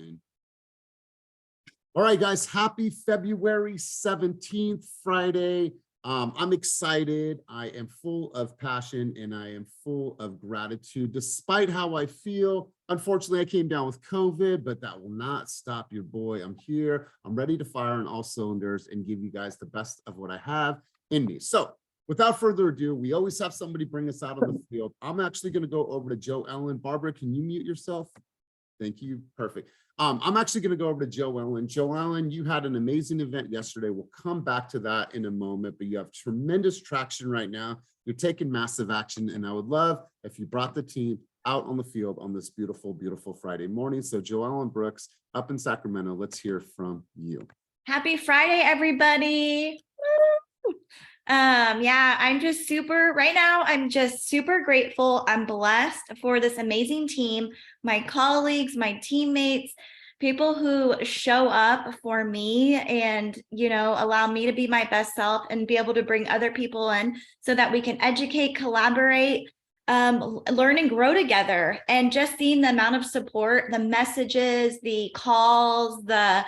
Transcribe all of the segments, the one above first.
everything. All right, guys, happy February 17th, Friday. I'm excited. I am full of passion and I am full of gratitude despite how I feel. Unfortunately, I came down with COVID, but that will not stop your boy. I'm here. I'm ready to fire on all cylinders and give you guys the best of what I have in me. So without further ado, we always have somebody bring us out on the field. I'm actually going to go over to Joe Ellen. Barbara, can you mute yourself? Thank you. Perfect. I'm actually going to go over to Joe Ellen. Joe Ellen, you had an amazing event yesterday. We'll come back to that in a moment, but you have tremendous traction right now. You're taking massive action, and I would love if you brought the team out on the field on this beautiful, beautiful Friday morning. So Joe Ellen Brooks up in Sacramento, let's hear from you. Happy Friday, everybody. Woo! Yeah, I'm just super grateful. I'm blessed for this amazing team, my colleagues, my teammates, people who show up for me and, allow me to be my best self and be able to bring other people in so that we can educate, collaborate, learn and grow together. And just seeing the amount of support, the messages, the calls, the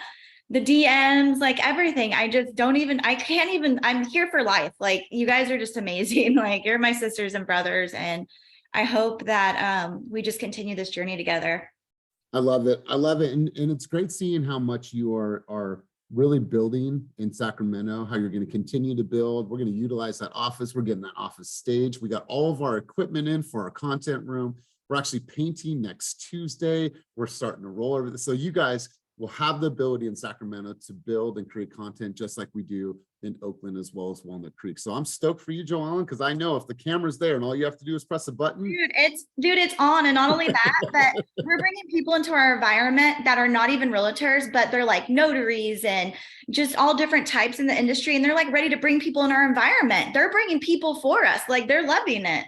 DMs, like everything. I'm here for life. Like, you guys are just amazing. Like, you're my sisters and brothers. And I hope that we just continue this journey together. I love it. I love it. And it's great seeing how much you are really building in Sacramento, how you're going to continue to build. We're going to utilize that office. We're getting that office stage. We got all of our equipment in for our content room. We're actually painting next Tuesday. We're starting to roll over this. So you guys will have the ability in Sacramento to build and create content just like we do in Oakland as well as Walnut Creek. So I'm stoked for you, Joe Ellen, because I know if the camera's there and all you have to do is press a button. It's on. And not only that, but we're bringing people into our environment that are not even realtors, but they're like notaries and just all different types in the industry. And they're like ready to bring people in our environment. They're bringing people for us. Like, they're loving it.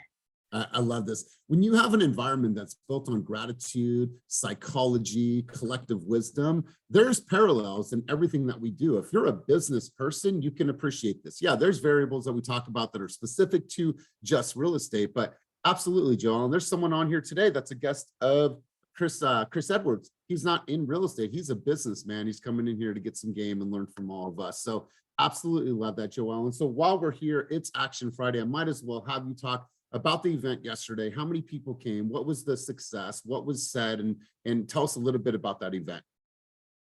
I love this. When you have an environment that's built on gratitude, psychology, collective wisdom, there's parallels in everything that we do. If you're a business person, you can appreciate this. Yeah, there's variables that we talk about that are specific to just real estate, but absolutely, Joel. And there's someone on here today that's a guest of Chris Edwards. He's not in real estate. He's a businessman. He's coming in here to get some game and learn from all of us. So absolutely love that, Joel. And so while we're here, it's Action Friday. I might as well have you talk about the event yesterday. How many people came? What was the success? What was said? And tell us a little bit about that event.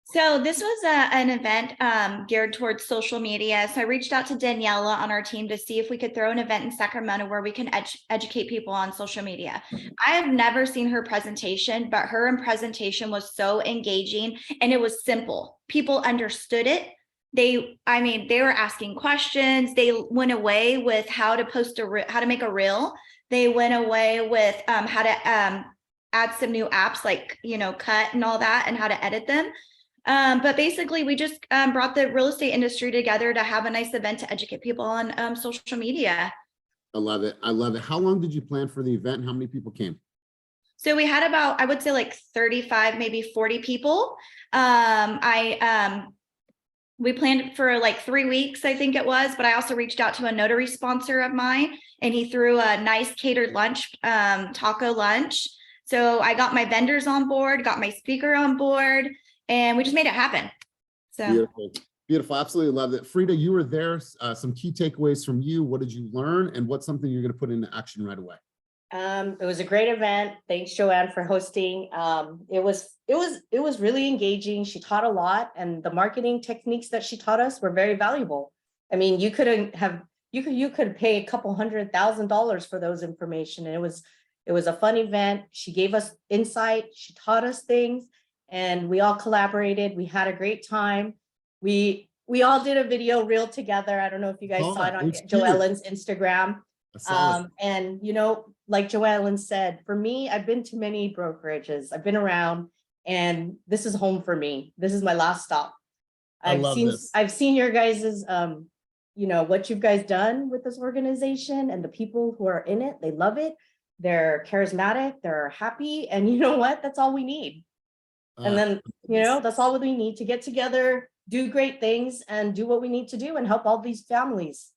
So this was an event geared towards social media. So I reached out to Daniela on our team to see if we could throw an event in Sacramento where we can educate people on social media. I have never seen her presentation, but her presentation was so engaging and it was simple. People understood it. They were asking questions. They went away with how to make a reel. They went away with how to add some new apps like, cut and all that, and how to edit them. But basically, we just brought the real estate industry together to have a nice event to educate people on social media. I love it. I love it. How long did you plan for the event? How many people came? So we had about, I would say, like 35, maybe 40 people. We planned it for like 3 weeks, I think it was, but I also reached out to a notary sponsor of mine and he threw a nice catered lunch, taco lunch. So I got my vendors on board, got my speaker on board, and we just made it happen. So beautiful, beautiful. Absolutely love it. Frida, you were there. Some key takeaways from you. What did you learn? And what's something you're going to put into action right away? It was a great event. Thanks, Joanne, for hosting. It was really engaging. She taught a lot, and the marketing techniques that she taught us were very valuable. I mean, you could pay a couple $100,000 for those information. And it was a fun event. She gave us insight. She taught us things, and we all collaborated. We had a great time. We all did a video reel together. I don't know if you guys saw it on Joellen's Instagram. And like Joellen said, for me, I've been to many brokerages. I've been around, and this is home for me. This is my last stop. I've seen your guys's, what you guys done with this organization, and the people who are in it. They love it. They're charismatic. They're happy. And you know what? That's all we need. And then, that's all we need to get together, do great things, and do what we need to do and help all these families.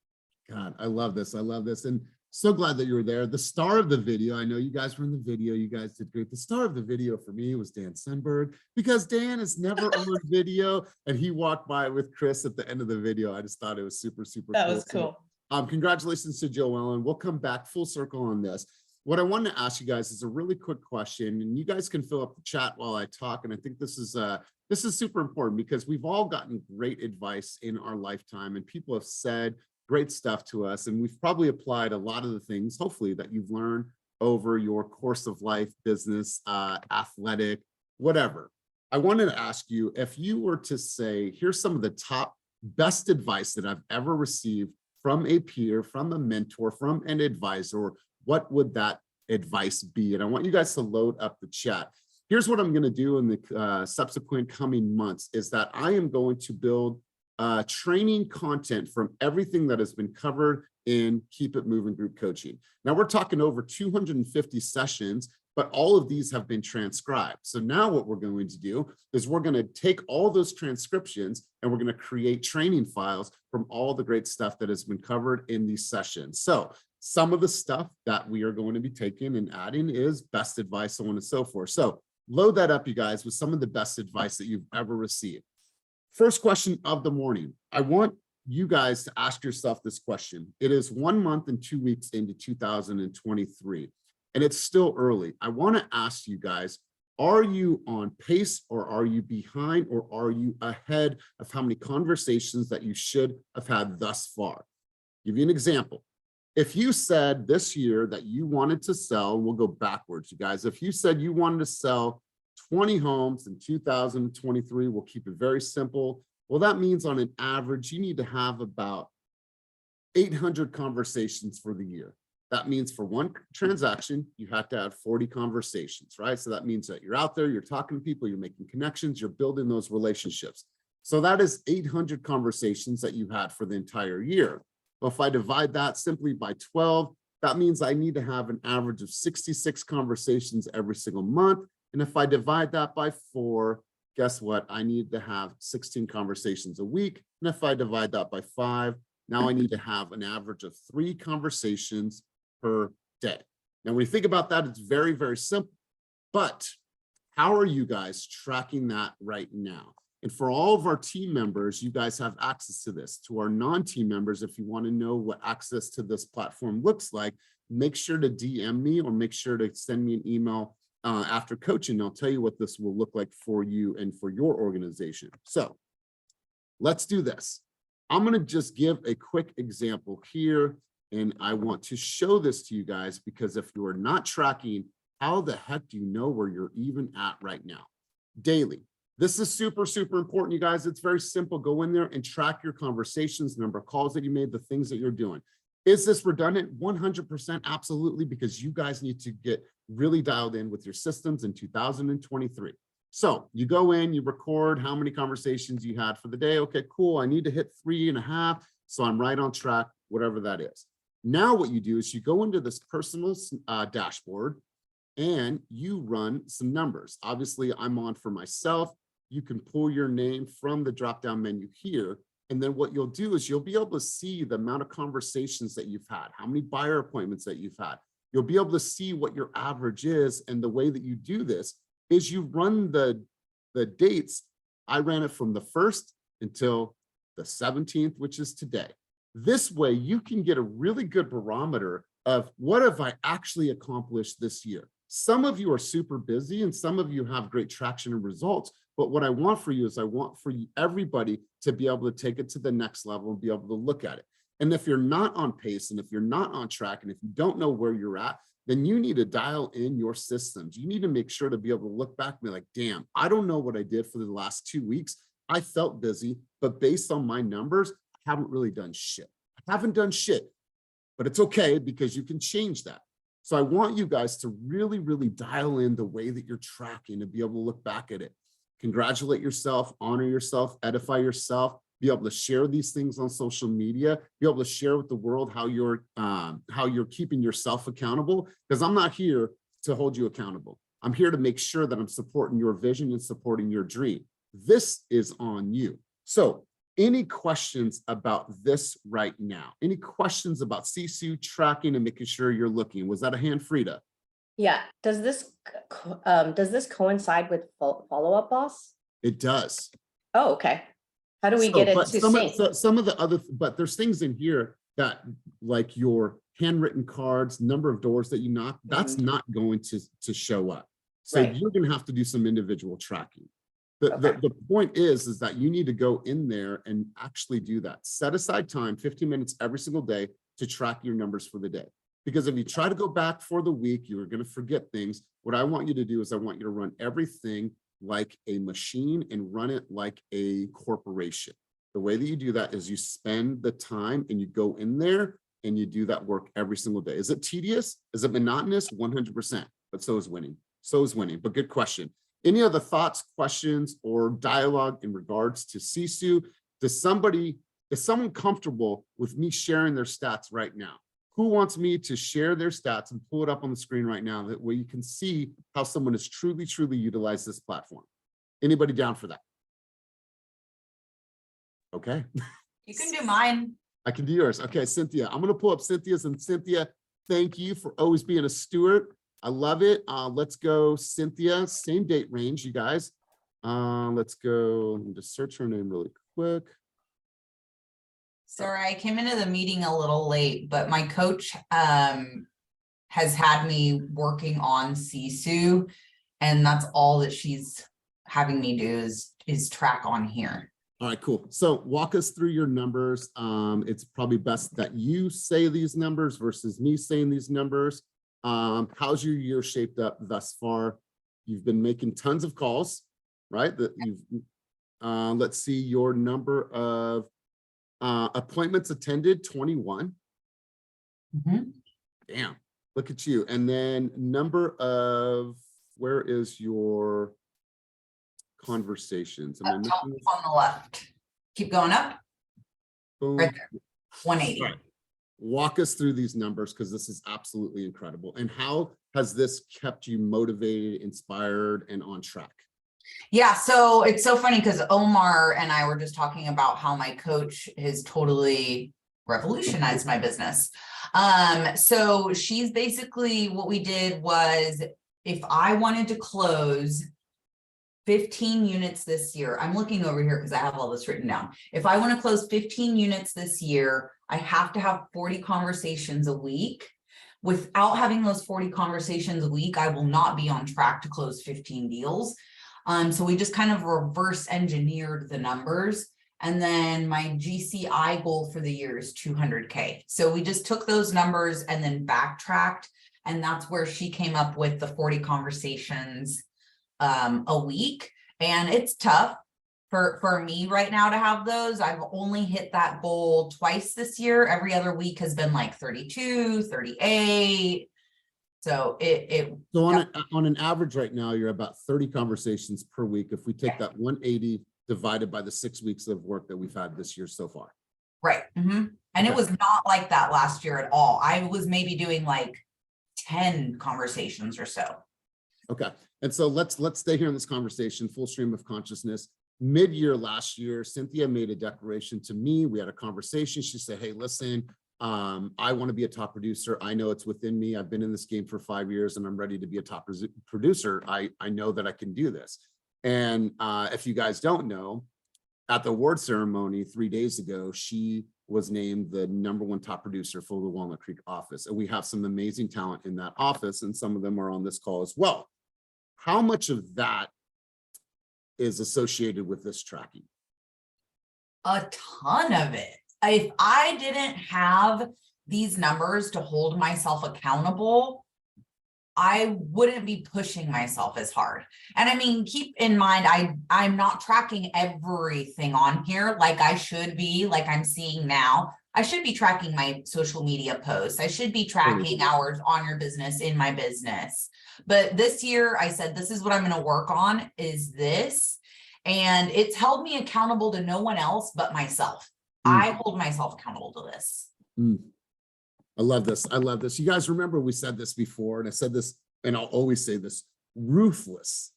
God, I love this. I love this. And So glad that you were there. The star of the video, I know you guys were in the video, you guys did great. The star of the video for me was Dan Senberg, because Dan is never on video, and he walked by with Chris at the end of the video. I just thought it was super, super That cool. was cool. So, congratulations to Joellen. We'll come back full circle on this. What I wanted to ask you guys is a really quick question, and you guys can fill up the chat while I talk. And I think this is super important, because we've all gotten great advice in our lifetime, and people have said great stuff to us, and we've probably applied a lot of the things, hopefully, that you've learned over your course of life, business, athletic, whatever. I wanted to ask you, if you were to say, here's some of the top best advice that I've ever received from a peer, from a mentor, from an advisor, what would that advice be? And I want you guys to load up the chat. Here's what I'm going to do in the subsequent coming months, is that I am going to build training content from everything that has been covered in Keep It Moving group coaching. Now we're talking over 250 sessions, but all of these have been transcribed. So now what we're going to do is we're going to take all those transcriptions and we're going to create training files from all the great stuff that has been covered in these sessions. So some of the stuff that we are going to be taking and adding is best advice, so on and so forth. So load that up, you guys, with some of the best advice that you've ever received. First question of the morning. I want you guys to ask yourself this question. It is 1 month and 2 weeks into 2023, and it's still early. I want to ask you guys, are you on pace, or are you behind, or are you ahead of how many conversations that you should have had thus far? Give you an example. If you said this year that you wanted to sell, we'll go backwards, you guys. If you said you wanted to sell 20 homes in 2023, we'll keep it very simple. Well, that means on an average, you need to have about 800 conversations for the year. That means for one transaction, you have to have 40 conversations, right? So that means that you're out there, you're talking to people, you're making connections, you're building those relationships. So that is 800 conversations that you had for the entire year. Well, if I divide that simply by 12, that means I need to have an average of 66 conversations every single month. And if I divide that by 4, guess what? I need to have 16 conversations a week. And if I divide that by 5, now I need to have an average of 3 conversations per day. Now, when you think about that, it's very, very simple. But how are you guys tracking that right now? And for all of our team members, you guys have access to this. To our non-team members, if you want to know what access to this platform looks like, make sure to DM me, or make sure to send me an email after coaching. I'll tell you what this will look like for you and for your organization. So let's do this. I'm going to just give a quick example here, and I want to show this to you guys, because if you are not tracking, how the heck do you know where you're even at right now? Daily. This is super, super important, you guys. It's very simple. Go in there and track your conversations, number of calls that you made, the things that you're doing. Is this redundant? 100% absolutely, because you guys need to get really dialed in with your systems in 2023. So you go in, you record how many conversations you had for the day. Okay, cool. I need to hit 3.5. So I'm right on track, whatever that is. Now what you do is you go into this personal dashboard and you run some numbers. Obviously, I'm on for myself. You can pull your name from the drop-down menu here. And then what you'll do is you'll be able to see the amount of conversations that you've had, how many buyer appointments that you've had. You'll be able to see what your average is. And the way that you do this is you run the dates. I ran it from the 1st until the 17th, which is today. This way you can get a really good barometer of what have I actually accomplished this year. Some of you are super busy and some of you have great traction and results. But what I want for you is I want for everybody to be able to take it to the next level and be able to look at it. And if you're not on pace, and if you're not on track, and if you don't know where you're at, then you need to dial in your systems. You need to make sure to be able to look back and be like, damn, I don't know what I did for the last 2 weeks. I felt busy, but based on my numbers, I haven't really done shit. I haven't done shit, but it's okay because you can change that. So I want you guys to really, really dial in the way that you're tracking and be able to look back at it. Congratulate yourself, honor yourself, edify yourself, be able to share these things on social media, be able to share with the world how you're keeping yourself accountable, because I'm not here to hold you accountable. I'm here to make sure that I'm supporting your vision and supporting your dream. This is on you. So Any questions about this right now? Any questions about Sisu tracking and making sure you're looking? Was that a hand, Frida? Yeah, does this coincide with follow-up, boss? It does. Oh, okay. How do we So, get it but to some sync? of, some of the other, but there's things in here that, like your handwritten cards, number of doors that you knock, that's not going to show up. So Right. you're going to have to do some individual tracking. The, Okay. the point is that you need to go in there and actually do that. Set aside time, 15 minutes every single day to track your numbers for the day. Because if you try to go back for the week, you're going to forget things. What I want you to do is I want you to run everything like a machine and run it like a corporation. The way that you do that is you spend the time and you go in there and you do that work every single day. Is it tedious? Is it monotonous? 100%, but so is winning. So is winning, but good question. Any other thoughts, questions, or dialogue in regards to Sisu? Is someone comfortable with me sharing their stats right now? Who wants me to share their stats and pull it up on the screen right now, that way you can see how someone has truly utilized this platform? Anybody down for that? Okay. You can do mine. I can do yours. Okay, Cynthia, I'm going to pull up Cynthia's, and Cynthia, thank you for always being a steward. I love it. Let's go, Cynthia, same date range, you guys. Let's go and just search her name really quick. Sorry, I came into the meeting a little late, but my coach has had me working on Sisu, and that's all that she's having me do is track on here. All right, cool. So walk us through your numbers. It's probably best that you say these numbers versus me saying these numbers. How's your year shaped up thus far? You've been making tons of calls, right? That you've let's see your number of appointments attended, 21. Damn, look at you. And then number of, where is your conversations? Am I Up top missing this? on the left. Keep going up. Boom. Right there. 180. All right. Walk us through these numbers, because this is absolutely incredible. And how has this kept you motivated, inspired, and on track? Yeah, so it's so funny because Omar and I were just talking about how my coach has totally revolutionized my business. So she's basically, what we did was, if I wanted to close 15 units this year, I'm looking over here because I have all this written down. If I want to close 15 units this year, I have to have 40 conversations a week. Without having those 40 conversations a week, I will not be on track to close 15 deals. So we just kind of reverse engineered the numbers. And then my GCI goal for the year is 200K. So we just took those numbers and then backtracked. And that's where she came up with the 40 conversations a week. And it's tough for me right now to have those. I've only hit that goal twice this year. Every other week has been like 32, 38. So So on an average right now, you're about 30 conversations per week. If we take that 180 divided by the 6 weeks of work that we've had this year so far. right. And Okay. it was not like that last year at all. I was maybe doing like 10 conversations or so. Okay. And so let's stay here in this conversation, full stream of consciousness. Mid-year last year, Cynthia made a declaration to me. We had a conversation. She said, hey, listen, I want to be a top producer. I know it's within me. I've been in this game for 5 years and I'm ready to be a top producer. I know that I can do this. And if you guys don't know, at the award ceremony 3 days ago, she was named the #1 top producer for the Walnut Creek office. And we have some amazing talent in that office, and some of them are on this call as well. How much of that is associated with this tracking? A ton of it. If I didn't have these numbers to hold myself accountable, I wouldn't be pushing myself as hard. And I mean, keep in mind, I'm not tracking everything on here like I should be, like I'm seeing now. I should be tracking my social media posts. I should be tracking hours on your business, in my business. But this year I said, this is what I'm going to work on, is this. And it's held me accountable to no one else but myself. I hold myself accountable to this. I love this. I love this. You guys remember we said this before, and I said this, and I'll always say this: ruthless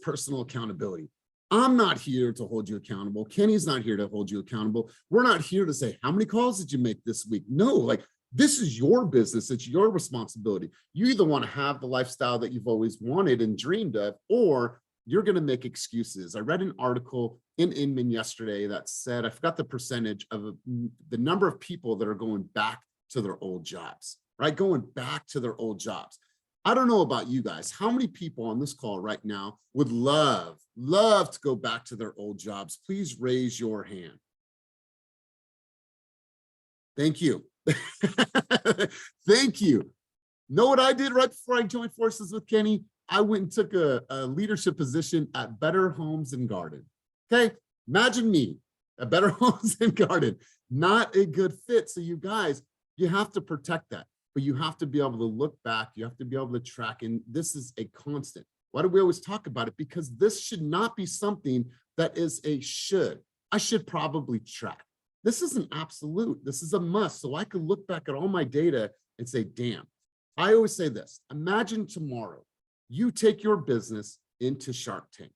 personal accountability. I'm not here to hold you accountable. Kenny's not here to hold you accountable. We're not here to say, how many calls did you make this week? No, like this is your business. It's your responsibility. You either want to have the lifestyle that you've always wanted and dreamed of, or you're going to make excuses. I read an article in Inman yesterday that said, I forgot the percentage of the number of people that are going back to their old jobs, right? Going back to their old jobs. I don't know about you guys. How many people on this call right now would love to go back to their old jobs? Please raise your hand. Thank you. Thank you. Know what I did right before I joined forces with Kenny? I went and took a leadership position at Better Homes and Garden. Okay, imagine me at Better Homes and Garden. Not a good fit. So you guys, you have to protect that. But you have to be able to look back. You have to be able to track. And this is a constant. Why do we always talk about it? Because this should not be something that is a should. I should probably track. This is an absolute. This is a must. So I can look back at all my data and say, damn. I always say this. Imagine tomorrow you take your business into Shark Tank.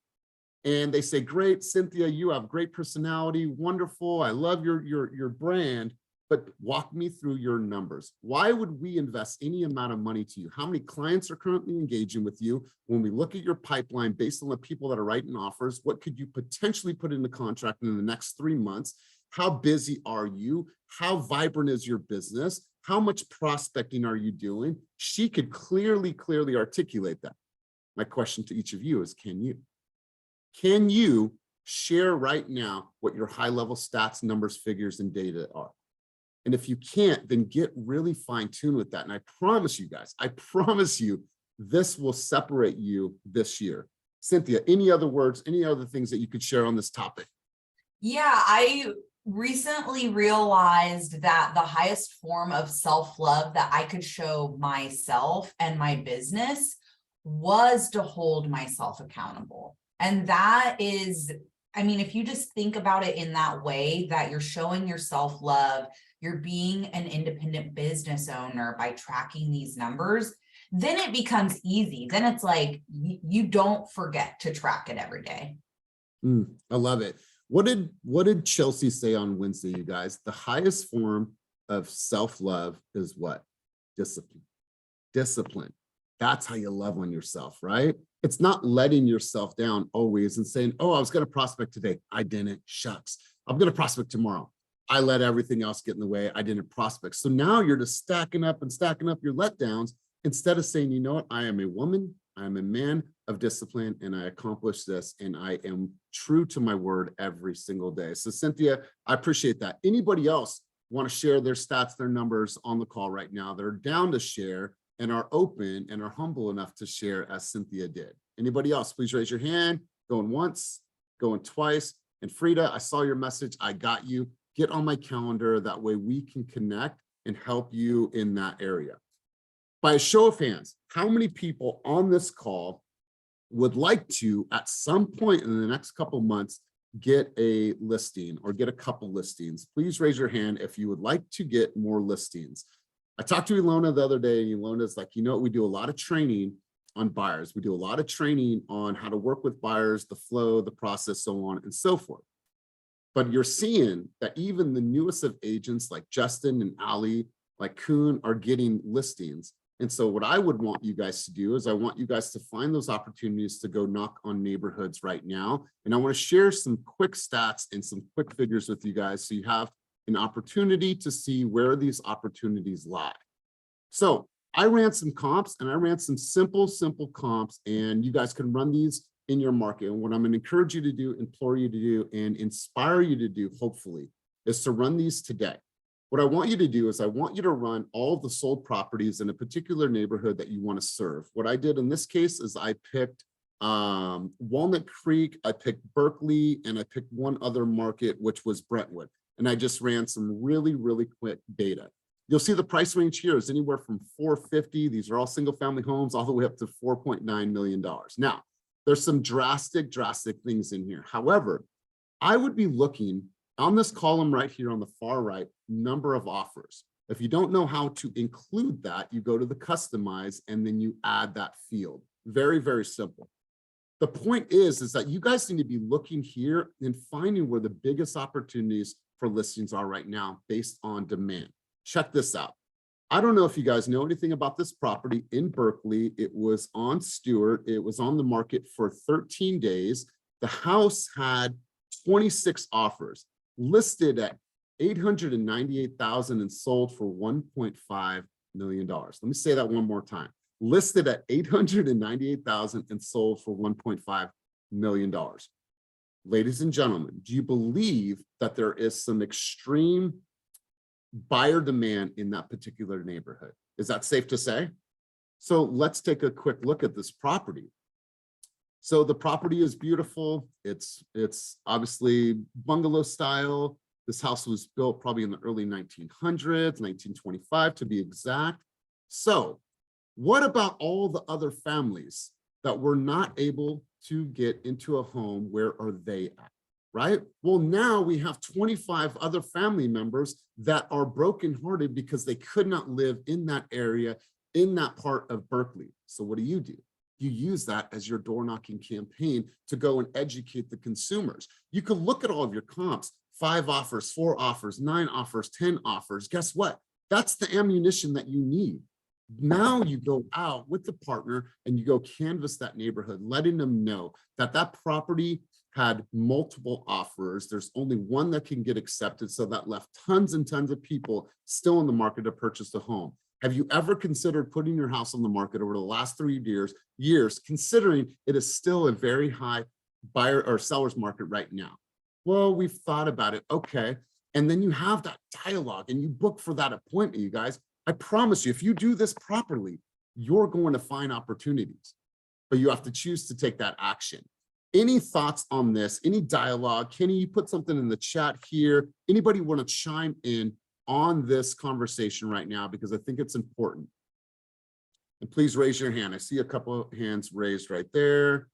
And they say, great, Cynthia, you have great personality. Wonderful. I love your brand. But walk me through your numbers. Why would we invest any amount of money to you? How many clients are currently engaging with you? When we look at your pipeline based on the people that are writing offers, what could you potentially put in the contract in the next 3 months? How busy are you? How vibrant is your business? How much prospecting are you doing? She could clearly articulate that. My question to each of you is, can you? Can you share right now what your high-level stats, numbers, figures, and data are? And if you can't, then get really fine-tuned with that. And I promise you guys, I promise you, this will separate you this year. Cynthia, any other words, any other things that you could share on this topic? Yeah, I recently realized that the highest form of self-love that I could show myself and my business was to hold myself accountable. And that is, I mean, if you just think about it in that way, that you're showing yourself love, you're being an independent business owner by tracking these numbers, then it becomes easy. Then it's like, you don't forget to track it every day. I love it. What did Chelsea say on Wednesday, you guys? The highest form of self-love is what? Discipline. Discipline. That's how you love on yourself, right? It's not letting yourself down always and saying, oh, I was going to prospect today. I didn't. Shucks. I'm going to prospect tomorrow. I let everything else get in the way. I didn't prospect. So now you're just stacking up your letdowns instead of saying, you know what? I am a woman. I am a man of discipline, and I accomplish this, and I am true to my word every single day. So Cynthia, I appreciate that. Anybody else want to share their stats, their numbers on the call right now? They're down to share and are open and are humble enough to share as Cynthia did. Anybody else, please raise your hand. Going once, going twice. And Frida, I saw your message. I got you. Get on my calendar. That way we can connect and help you in that area. By a show of hands, how many people on this call would like to, at some point in the next couple months, get a listing or get a couple listings? Please raise your hand if you would like to get more listings. I talked to Ilona the other day, and Ilona's like, you know, we do a lot of training on buyers. We do a lot of training on how to work with buyers, the flow, the process, so on and so forth. But you're seeing that even the newest of agents like Justin and Ali, like Kuhn, are getting listings. And so what I would want you guys to do is I want you guys to find those opportunities to go knock on neighborhoods right now. And I want to share some quick stats and some quick figures with you guys so you have an opportunity to see where these opportunities lie. So I ran some comps, and I ran some simple comps, and you guys can run these in your market. And what I'm going to encourage you to do, implore you to do, and inspire you to do, hopefully, is to run these today. What I want you to do is I want you to run all of the sold properties in a particular neighborhood that you want to serve. What I did in this case is I picked Walnut Creek, I picked Berkeley, and I picked one other market, which was Brentwood. And I just ran some really quick data. You'll see the price range here is anywhere from $450. These are all single family homes, all the way up to $4.9 million. Now, there's some drastic things in here. However, I would be looking on this column right here on the far right, number of offers. If you don't know how to include that, you go to the customize and then you add that field. Very simple. The point is that you guys need to be looking here and finding where the biggest opportunities for listings are right now based on demand. Check this out. I don't know if you guys know anything about this property in Berkeley. It was on Stewart. It was on the market for 13 days. The house had 26 offers, listed at $898,000 and sold for $1.5 million. Let me say that one more time. Listed at $898,000 and sold for $1.5 million. Ladies and gentlemen, do you believe that there is some extreme buyer demand in that particular neighborhood? Is that safe to say? So let's take a quick look at this property. So the property is beautiful. It's obviously bungalow style. This house was built probably in the early 1900s, 1925 to be exact. So what about all the other families that were not able to get into a home? Where are they at? Right? Well, now we have 25 other family members that are brokenhearted because they could not live in that area, in that part of Berkeley. So what do? You use that as your door knocking campaign to go and educate the consumers. You could look at all of your comps, 5 offers, 4 offers, 9 offers, 10 offers. Guess what? That's the ammunition that you need. Now you go out with the partner and you go canvass that neighborhood, letting them know that that property had multiple offers. There's only one that can get accepted. So that left tons and tons of people still in the market to purchase a home. Have you ever considered putting your house on the market over the last 3 years, considering it is still a very high buyer or seller's market right now? Well, we've thought about it. Okay. And then you have that dialogue and you book for that appointment, you guys. I promise you, if you do this properly, you're going to find opportunities, but you have to choose to take that action. Any thoughts on this? Any dialogue? Kenny, you put something in the chat here. Anybody want to chime in on this conversation right now? Because I think it's important. And please raise your hand. I see a couple of hands raised right there.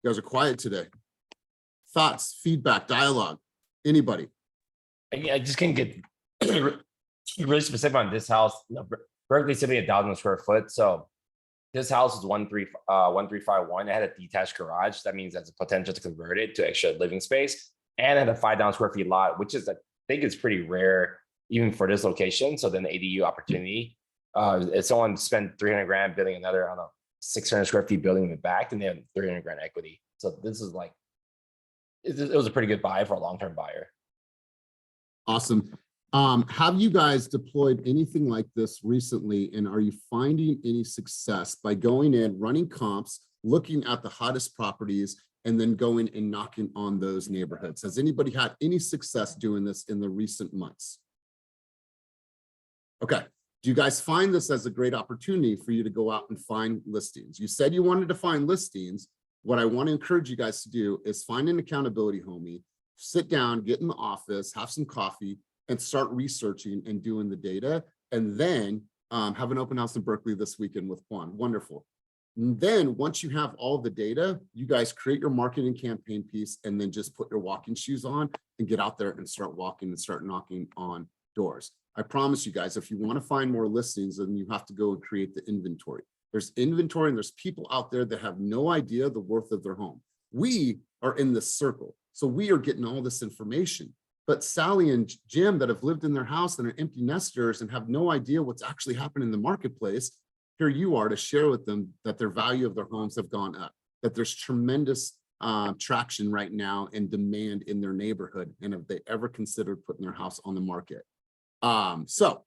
You guys are quiet today. Thoughts, feedback, dialogue, anybody? I just can't get really specific on this house. Berkeley's typically 1,000 square foot. So this house is 1351. It had a detached garage. That means there's a potential to convert it to extra living space, and it had a 5,000 square feet lot, which is, I think, it's pretty rare even for this location. So then the ADU opportunity, if someone spent 300 grand building another, I don't know, 600 square feet building in the back, then they have 300 grand equity. So this is like, it was a pretty good buy for a long-term buyer. Awesome. Have you guys deployed anything like this recently? And are you finding any success by going in, running comps, looking at the hottest properties, and then going and knocking on those neighborhoods? Has anybody had any success doing this in the recent months? Okay. Do you guys find this as a great opportunity for you to go out and find listings? You said you wanted to find listings. What I want to encourage you guys to do is find an accountability homie, sit down, get in the office, have some coffee, and start researching and doing the data. And then have an open house in Berkeley this weekend with Juan. Wonderful. And then once you have all the data, you guys create your marketing campaign piece and then just put your walking shoes on and get out there and start walking and start knocking on doors. I promise you guys, if you want to find more listings, then you have to go and create the inventory. There's inventory and there's people out there that have no idea the worth of their home. We are in this circle, so we are getting all this information. But Sally and Jim that have lived in their house and are empty nesters and have no idea what's actually happening in the marketplace, here you are to share with them that their value of their homes have gone up, that there's tremendous traction right now and demand in their neighborhood, and have they ever considered putting their house on the market. So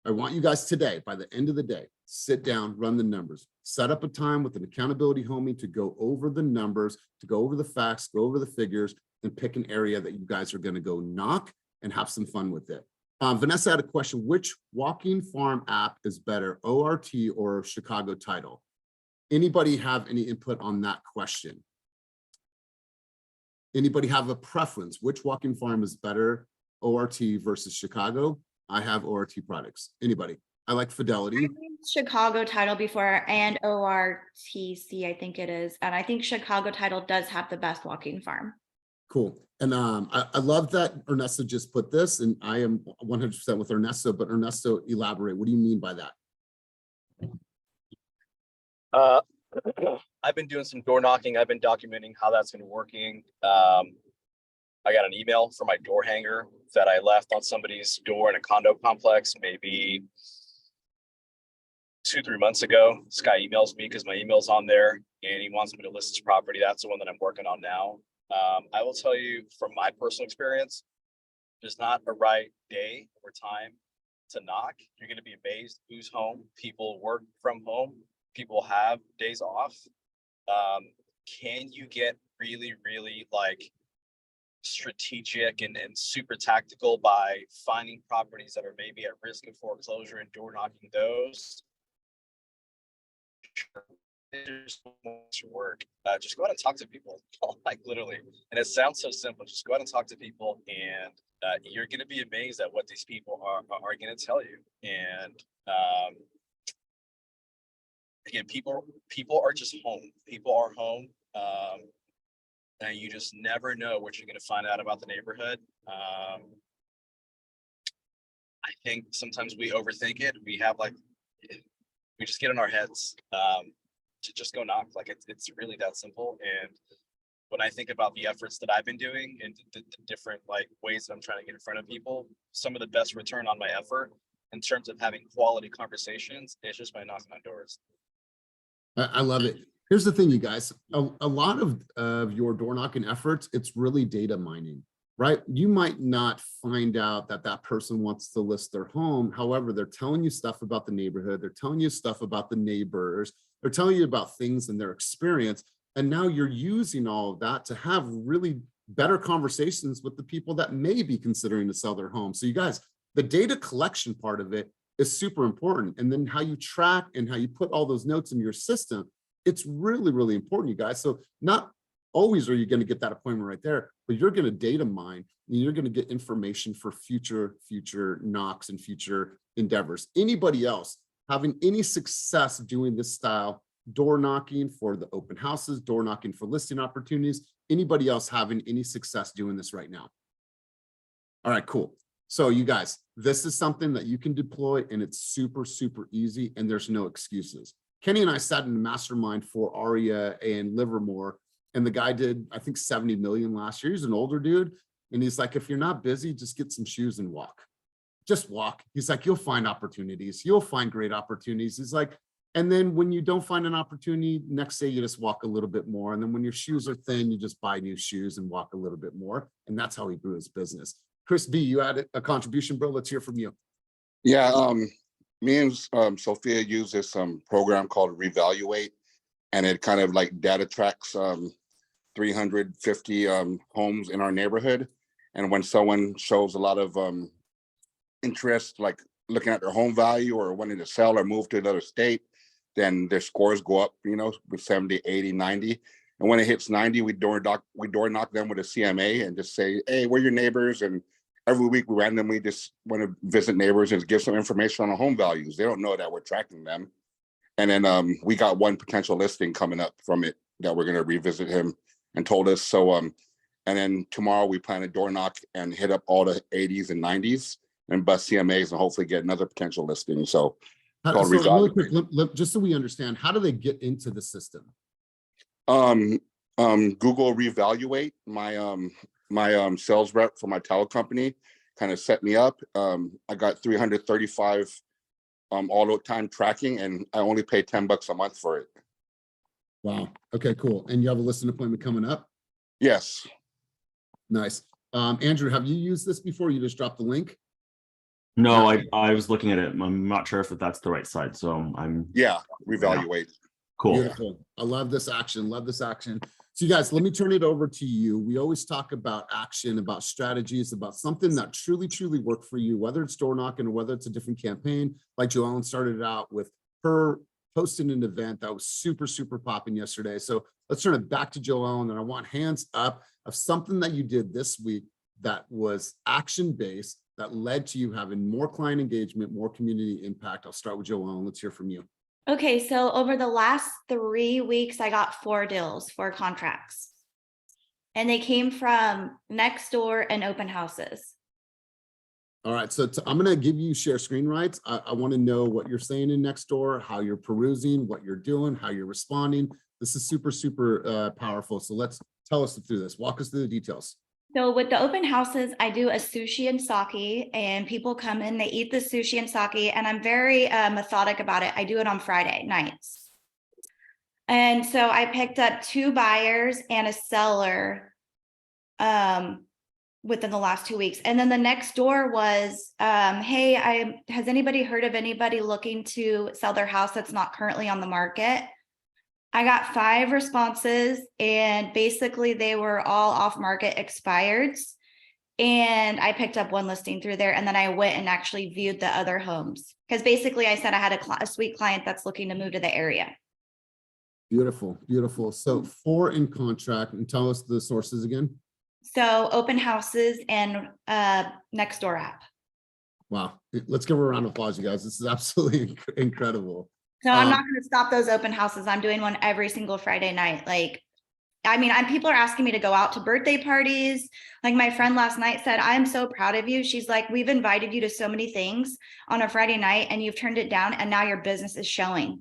I want you guys today, by the end of the day, sit down, run the numbers, set up a time with an accountability homie to go over the numbers, to go over the facts, go over the figures, and pick an area that you guys are going to go knock and have some fun with it. Vanessa had a question: which walking farm app is better, ORT or Chicago Title? Anybody have any input on that question? Anybody have a preference? Which walking farm is better, ORT versus Chicago? I have ORT products. Anybody? I like Fidelity. Chicago Title before, and ORTC, I think it is. And I think Chicago Title does have the best walking farm. Cool. And I love that Ernesto just put this, and I am 100% with Ernesto, but Ernesto, elaborate. What do you mean by that? I've been doing some door knocking. I've been documenting how that's been working. I got an email from my door hanger that I left on somebody's door in a condo complex maybe 2-3 months ago. This guy emails me because my email's on there and he wants me to list his property. That's the one that I'm working on now. I will tell you from my personal experience, there's not a right day or time to knock. You're going to be amazed who's home. People work from home. People have days off. Can you get really, really like strategic and super tactical by finding properties that are maybe at risk of foreclosure and door knocking those? There's so much work. Just go out and talk to people, like literally. And it sounds so simple. Just go out and talk to people, and you're going to be amazed at what these people are going to tell you. And again, people are just home. People are home, and you just never know what you're going to find out about the neighborhood. I think sometimes we overthink it. We just get in our heads to just go knock. Like it's really that simple. And when I think about the efforts that I've been doing and the different like ways that I'm trying to get in front of people, some of the best return on my effort in terms of having quality conversations is just by knocking on doors. I love it. Here's the thing, you guys, a lot of your door knocking efforts, it's really data mining, right? You might not find out that that person wants to list their home. However, they're telling you stuff about the neighborhood. They're telling you stuff about the neighbors. They're telling you about things in their experience. And now you're using all of that to have really better conversations with the people that may be considering to sell their home. So you guys, the data collection part of it is super important. And then how you track and how you put all those notes in your system, it's really, really important, you guys. So not always are you going to get that appointment right there, but you're going to data mine and you're going to get information for future knocks and future endeavors. Anybody else having any success doing this style, door knocking for the open houses, door knocking for listing opportunities, anybody else having any success doing this right now? All right, cool. So you guys, this is something that you can deploy and it's super, super easy and there's no excuses. Kenny and I sat in the mastermind for Aria and Livermore, and the guy did, I think, 70 million last year. He's an older dude. And he's like, if you're not busy, just get some shoes and walk. Just walk. He's like, you'll find opportunities. You'll find great opportunities. He's like, and then when you don't find an opportunity, next day you just walk a little bit more. And then when your shoes are thin, you just buy new shoes and walk a little bit more. And that's how he grew his business. Chris B, you had a contribution, bro. Let's hear from you. Yeah, me and Sophia use this program called Revaluate, and it kind of like data tracks 350 homes in our neighborhood. And when someone shows a lot of interest, like looking at their home value or wanting to sell or move to another state, then their scores go up, you know, with 70, 80, 90. And when it hits 90, we door knock them with a CMA and just say, hey, we're your neighbors. And every week we randomly just want to visit neighbors and give some information on the home values. They don't know that we're tracking them. And then we got one potential listing coming up from it that we're going to revisit him and told us. So, and then tomorrow we plan to door knock and hit up all the 80s and 90s and bust CMAs and hopefully get another potential listing. So, really quick, just so we understand, how do they get into the system? Google Revaluate. My sales rep for my towel company kind of set me up. I got 335 all the time tracking, and I only pay $10 a month for it. Wow. Okay, cool. And you have a listing appointment coming up? Yes. Nice. Andrew, have you used this before? You just dropped the link? No, I was looking at it. I'm not sure if that's the right site. So yeah, Revaluate. Cool. Beautiful. I love this action. Love this action. So you guys, let me turn it over to you. We always talk about action, about strategies, about something that truly, truly worked for you, whether it's door knocking or whether it's a different campaign. Like Joellen started out with her posting an event that was super, super popping yesterday. So let's turn it back to Joellen, and I want hands up of something that you did this week that was action-based, that led to you having more client engagement, more community impact. I'll start with Joellen. Let's hear from you. Okay, so over the last 3 weeks, I got 4 deals, 4 contracts. And they came from next door and open houses. All right, so I'm gonna give you share screen rights. I want to know what you're saying in Nextdoor, how you're perusing, what you're doing, how you're responding. This is super, super powerful. So tell us through this. Walk us through the details. So with the open houses, I do a sushi and sake, and people come in, they eat the sushi and sake, and I'm very methodic about it. I do it on Friday nights. And so I picked up 2 buyers and a seller within the last 2 weeks. And then the next door was, hey, has anybody heard of anybody looking to sell their house that's not currently on the market? I got 5 responses, and basically they were all off market expireds. And I picked up 1 listing through there, and then I went and actually viewed the other homes. Because basically I said I had a sweet client that's looking to move to the area. Beautiful, beautiful. So 4 in contract, and tell us the sources again. So open houses and Nextdoor app. Wow. Let's give her a round of applause, you guys. This is absolutely incredible. So I'm not going to stop those open houses. I'm doing one every single Friday night. Like, I mean, people are asking me to go out to birthday parties. Like my friend last night said, I'm so proud of you. She's like, we've invited you to so many things on a Friday night and you've turned it down, and now your business is showing.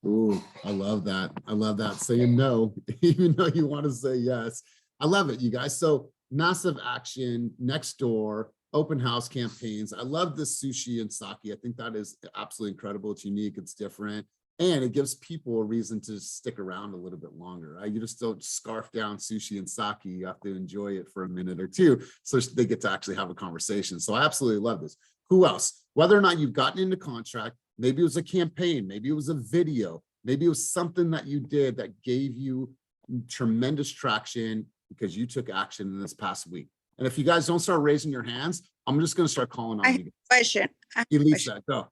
Ooh, I love that. I love that. Saying no, even though you want to say yes. I love it, you guys. So massive action, Nextdoor, open house campaigns. I love this sushi and sake. I think that is absolutely incredible. It's unique, it's different, and it gives people a reason to stick around a little bit longer. Right? You just don't scarf down sushi and sake. You have to enjoy it for a minute or two so they get to actually have a conversation. So I absolutely love this. Who else? Whether or not you've gotten into contract, maybe it was a campaign, maybe it was a video, maybe it was something that you did that gave you tremendous traction because you took action in this past week. And if you guys don't start raising your hands, I'm just going to start calling on you. Question. Elisa, go.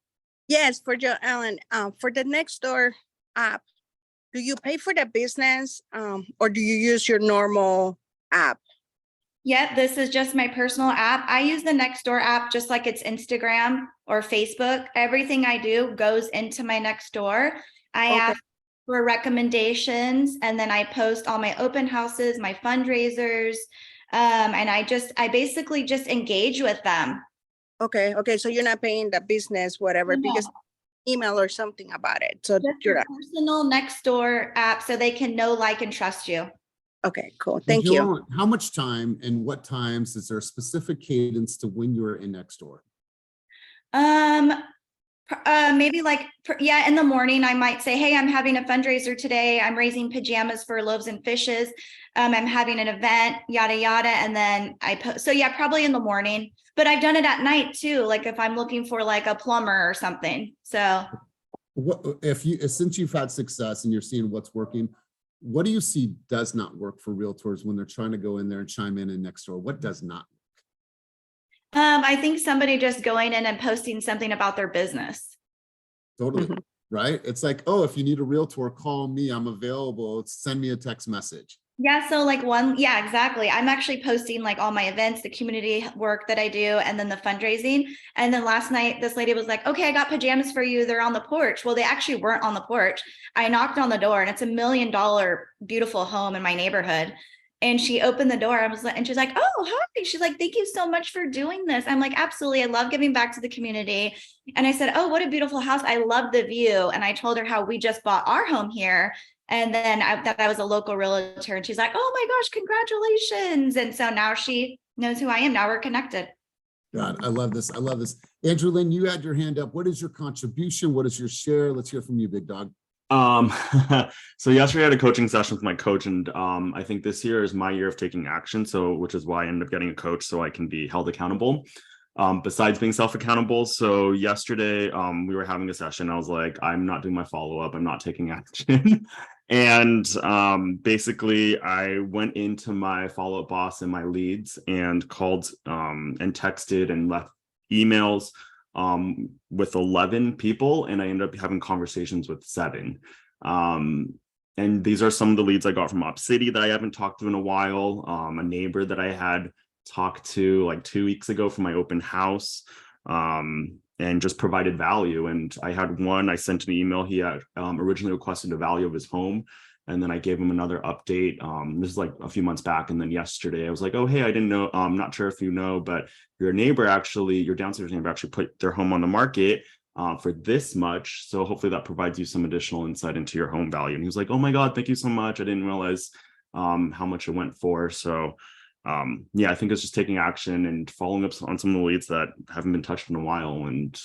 Yes, for Joe Allen. For the Nextdoor app, do you pay for the business or do you use your normal app? Yep, this is just my personal app. I use the Nextdoor app just like it's Instagram or Facebook. Everything I do goes into my Nextdoor. I ask for recommendations, and then I post all my open houses, my fundraisers, and I basically just engage with them. Okay, so you're not paying the business, whatever, No. because email or something about it. So Just your personal Nextdoor app so they can know, like, and trust you. okay, cool. Thank you. How much time and what times is there a specific cadence to when you're in Nextdoor? Maybe in the morning, I might say, hey, I'm having a fundraiser today. I'm raising pajamas for Loaves and Fishes. I'm having an event, yada, yada. And then I post. So yeah, probably in the morning, but I've done it at night too. Like if I'm looking for like a plumber or something. So What since you've had success and you're seeing what's working, what do you see does not work for realtors when they're trying to go in there and chime in Nextdoor? What does not? I think somebody just going in and posting something about their business. Totally. Right? It's like, oh, if you need a realtor, call me. I'm available. Send me a text message. Yeah. So yeah, exactly. I'm actually posting like all my events, the community work that I do, and then the fundraising. And then last night, this lady was like, okay, I got pajamas for you. They're on the porch. Well, they actually weren't on the porch. I knocked on the door, and it's $1 million beautiful home in my neighborhood. And she opened the door. And she's like, oh, hi. She's like, thank you so much for doing this. I'm like, absolutely. I love giving back to the community. And I said, oh, what a beautiful house. I love the view. And I told her how we just bought our home here. And then that I was a local realtor. And she's like, oh my gosh, congratulations. And so now she knows who I am. Now we're connected. God, I love this. I love this. Andrew Lynn, you had your hand up. What is your contribution? What is your share? Let's hear from you, big dog. So yesterday I had a coaching session with my coach, and I think this year is my year of taking action. So which is why I ended up getting a coach so I can be held accountable. Besides being self-accountable. So yesterday we were having a session. I was like, I'm not doing my follow-up. I'm not taking action. And basically I went into my follow-up boss and my leads and called and texted and left emails with 11 people, and I ended up having conversations with 7. And these are some of the leads I got from Op City that I haven't talked to in a while. A neighbor that I had talked to like 2 weeks ago from my open house, and just provided value. And I had one, I sent an email. He had originally requested a value of his home, And then I gave him another update. This is like a few months back. And then yesterday I was like, oh, hey, I didn't know. I'm not sure if you know, but your downstairs neighbor actually put their home on the market for this much. So hopefully that provides you some additional insight into your home value. And he was like, oh my God, thank you so much. I didn't realize how much it went for. So yeah, I think it's just taking action and following up on some of the leads that haven't been touched in a while. And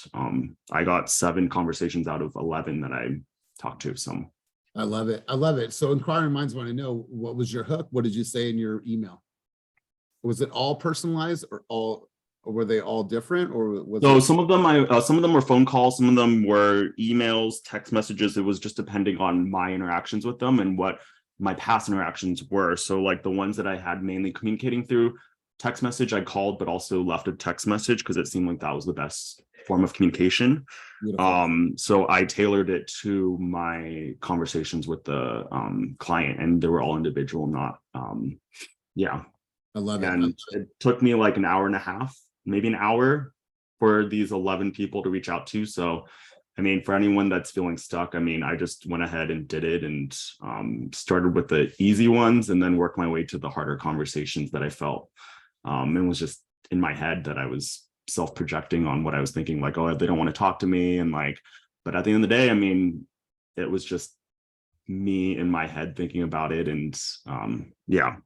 I got 7 conversations out of 11 that I talked to. So I love it. I love it. So inquiring minds want to know, what was your hook? What did you say in your email? Was it all personalized or were they all different, or was so it... some of them were phone calls, some of them were emails, text messages. It was just depending on my interactions with them and what my past interactions were. So like the ones that I had mainly communicating through text message, I called, but also left a text message because it seemed like that was the best form of communication. Beautiful. So I tailored it to my conversations with the client, and they were all individual, not yeah. I love it. And it took me like an hour and a half, maybe an hour, for these 11 people to reach out to. So I mean, for anyone that's feeling stuck, I mean, I just went ahead and did it, and started with the easy ones and then worked my way to the harder conversations that I felt and was just in my head that I was self-projecting on what I was thinking, like, oh, they don't want to talk to me. And like, but at the end of the day, I mean, it was just me in my head thinking about it. And yeah.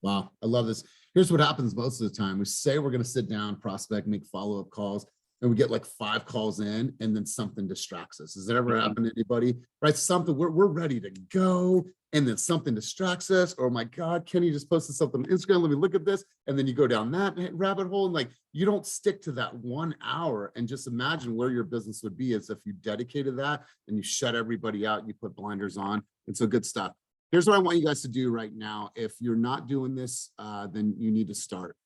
Wow. I love this. Here's what happens most of the time. We say we're going to sit down, prospect, make follow-up calls, and we get like 5 calls in, and then something distracts us. Has that ever happened to anybody? Right? Something, we're ready to go, and then something distracts us. Oh my God, Kenny just posted something on Instagram. Let me look at this. And then you go down that rabbit hole, and like, you don't stick to that 1 hour. And just imagine where your business would be as if you dedicated that and you shut everybody out, you put blinders on. And so good stuff. Here's what I want you guys to do right now. If you're not doing this, then you need to start.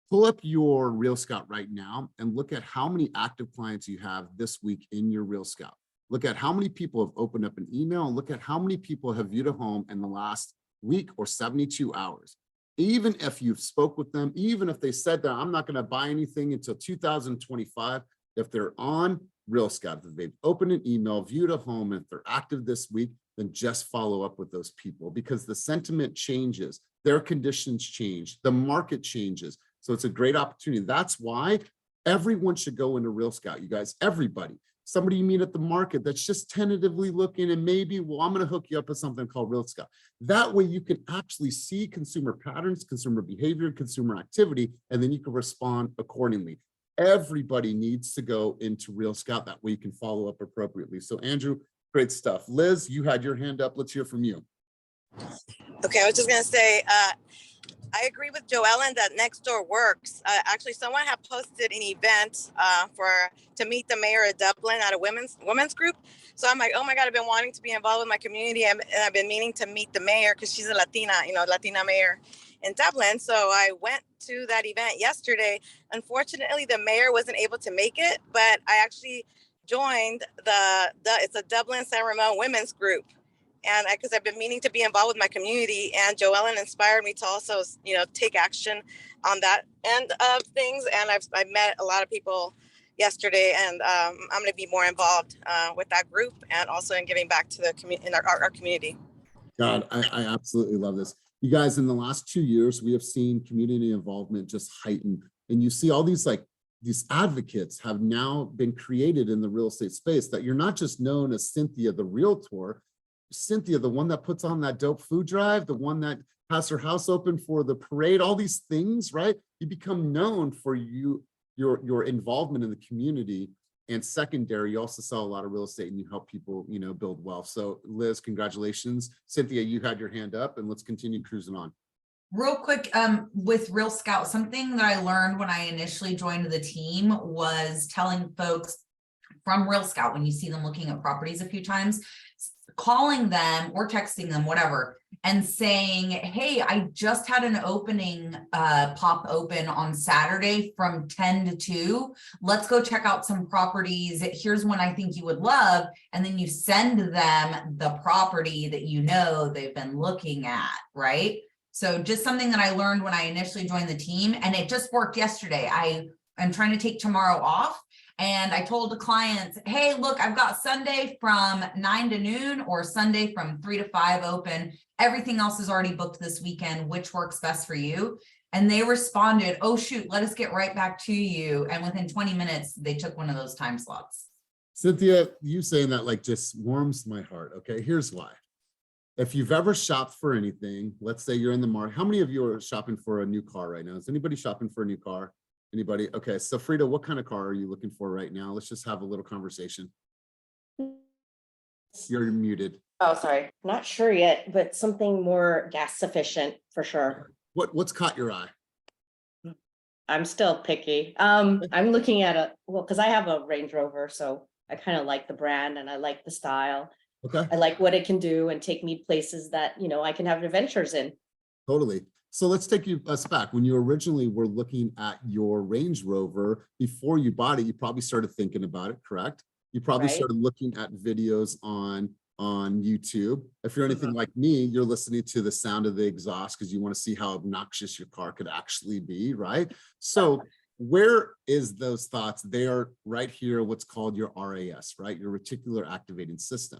Pull up your Real Scout right now and look at how many active clients you have this week in your Real Scout. Look at how many people have opened up an email, and look at how many people have viewed a home in the last week or 72 hours. Even if you've spoke with them, even if they said that I'm not going to buy anything until 2025, if they're on Real Scout, if they've opened an email, viewed a home, and if they're active this week, then just follow up with those people, because the sentiment changes, their conditions change, the market changes. So it's a great opportunity. That's why everyone should go into Real Scout, you guys, everybody. Somebody you meet at the market that's just tentatively looking, and maybe, well, I'm going to hook you up with something called Real Scout. That way you can actually see consumer patterns, consumer behavior, consumer activity, and then you can respond accordingly. Everybody needs to go into Real Scout. That way you can follow up appropriately. So Andrew, great stuff. Liz, you had your hand up. Let's hear from you. Okay, I was just going to say, I agree with Joellen that Nextdoor works. Actually, someone had posted an event to meet the mayor of Dublin at a women's group. So I'm like, oh my God, I've been wanting to be involved with my community, and I've been meaning to meet the mayor because she's a Latina, Latina mayor in Dublin. So I went to that event yesterday. Unfortunately, the mayor wasn't able to make it, but I actually joined it's a Dublin San Ramon women's group. And because I've been meaning to be involved with my community, and Joellen inspired me to also, take action on that end of things. And I met a lot of people yesterday, and I'm going to be more involved with that group, and also in giving back to the community, in our community. God, I absolutely love this. You guys, in the last 2 years, we have seen community involvement just heighten, and you see all these advocates have now been created in the real estate space, that you're not just known as Cynthia the Realtor. Cynthia, the one that puts on that dope food drive, the one that has her house open for the parade, all these things, right? You become known for your involvement in the community. And secondary, you also sell a lot of real estate, and you help people, build wealth. So Liz, congratulations. Cynthia, you had your hand up, and let's continue cruising on. Real quick, with Real Scout, something that I learned when I initially joined the team was telling folks from Real Scout, when you see them looking at properties a few times, calling them or texting them, whatever, and saying, hey, I just had an opening pop open on Saturday from 10 to 2. Let's go check out some properties. Here's one I think you would love. And then you send them the property that they've been looking at, right? So just something that I learned when I initially joined the team, and it just worked yesterday. I am trying to take tomorrow off, And I told the clients, hey, look, I've got Sunday from 9 to noon or Sunday from 3 to 5 open. Everything else is already booked this weekend. Which works best for you? And they responded, oh, shoot, let us get right back to you. And within 20 minutes, they took one of those time slots. Cynthia, you saying that like just warms my heart. Okay, here's why. If you've ever shopped for anything, let's say you're in the market. How many of you are shopping for a new car right now? Is anybody shopping for a new car? Anybody? Okay, so Frida, what kind of car are you looking for right now? Let's just have a little conversation. You're muted. Oh, sorry. Not sure yet, but something more gas sufficient for sure. What's caught your eye? I'm still picky. I'm looking at because I have a Range Rover, so I kind of like the brand and I like the style. Okay. I like what it can do and take me places that, I can have adventures in. Totally. So let's take us back. When you originally were looking at your Range Rover, before you bought it, you probably started thinking about it, correct? You probably Right. started looking at videos on YouTube. If you're anything like me, you're listening to the sound of the exhaust because you want to see how obnoxious your car could actually be, right? So where is those thoughts? They are right here, what's called your RAS, right? Your reticular activating system.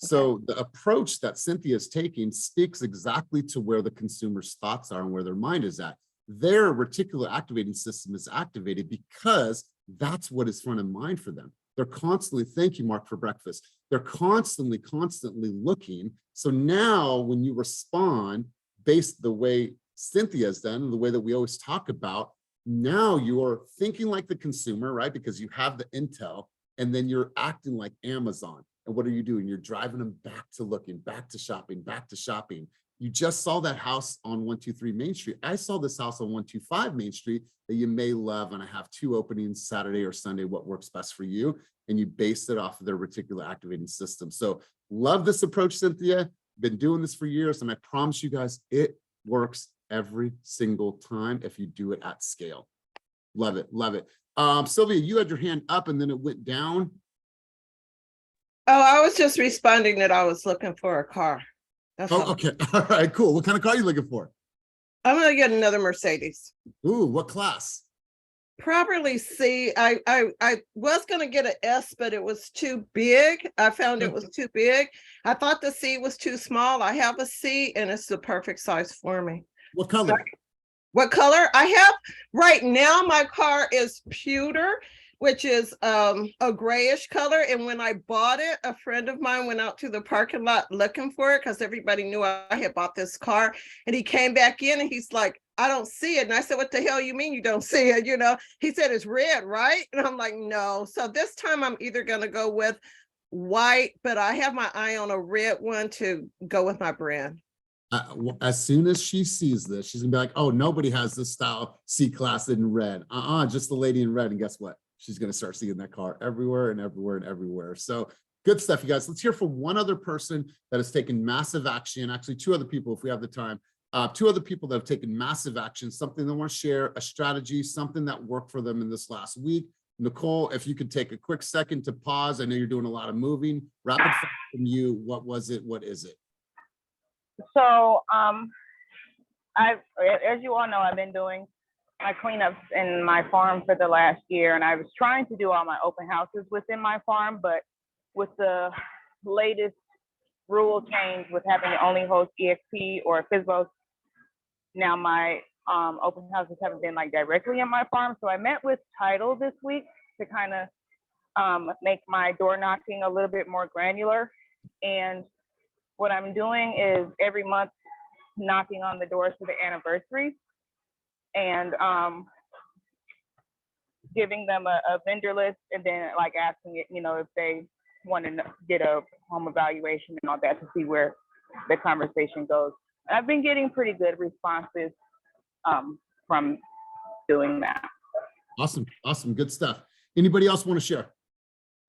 So the approach that Cynthia is taking speaks exactly to where the consumer's thoughts are and where their mind is at. Their reticular activating system is activated because that's what is front of mind for them. They're constantly, thank you, Mark, for breakfast. They're constantly looking. So now when you respond based the way Cynthia's done and the way that we always talk about, now you're thinking like the consumer, right? Because you have the intel, and then you're acting like Amazon. And what are you doing? You're driving them back to looking, back to shopping, back to shopping. You just saw that house on 123 Main Street. I saw this house on 125 Main Street that you may love, and I have 2 openings Saturday or Sunday, what works best for you. And you based it off of their reticular activating system. So love this approach, Cynthia. Been doing this for years, and I promise you guys, it works every single time if you do it at scale. Love it, love it. Sylvia, you had your hand up and then it went down. Oh, I was just responding that I was looking for a car. That's all. Okay. All right, cool. What kind of car are you looking for? I'm gonna get another Mercedes. Ooh, what class? Probably C. I was gonna get an S, but it was too big. I found it was too big. I thought the C was too small. I have a C and it's the perfect size for me. What color? What color? I have right now, my car is pewter, which is a grayish color. And when I bought it, a friend of mine went out to the parking lot looking for it because everybody knew I had bought this car. And he came back in and he's like, I don't see it. And I said, what the hell you mean you don't see it? He said, it's red, right? And I'm like, no. So this time I'm either going to go with white, but I have my eye on a red one to go with my brand. As soon as she sees this, she's gonna be like, oh, nobody has this style C-Class in red. Just the lady in red. And guess what? She's gonna start seeing that car everywhere and everywhere and everywhere. So good stuff, you guys. Let's hear from one other person that has taken massive action. Actually, 2 other people, if we have the time. 2 other people that have taken massive action, something they want to share, a strategy, something that worked for them in this last week. Nicole, if you could take a quick second to pause. I know you're doing a lot of moving. Rapid fire from you. What was it? What is it? So, as you all know, I've been doing my cleanups in my farm for the last year, and I was trying to do all my open houses within my farm, but with the latest rule change with having to only host EXP or FSBOs, now my open houses haven't been like directly in my farm. So I met with Title this week to kind of make my door knocking a little bit more granular. And what I'm doing is every month knocking on the doors for the anniversary and giving them a vendor list, and then like asking it, if they want to get a home evaluation and all that to see where the conversation goes. And I've been getting pretty good responses from doing that. Awesome. Awesome. Good stuff. Anybody else want to share?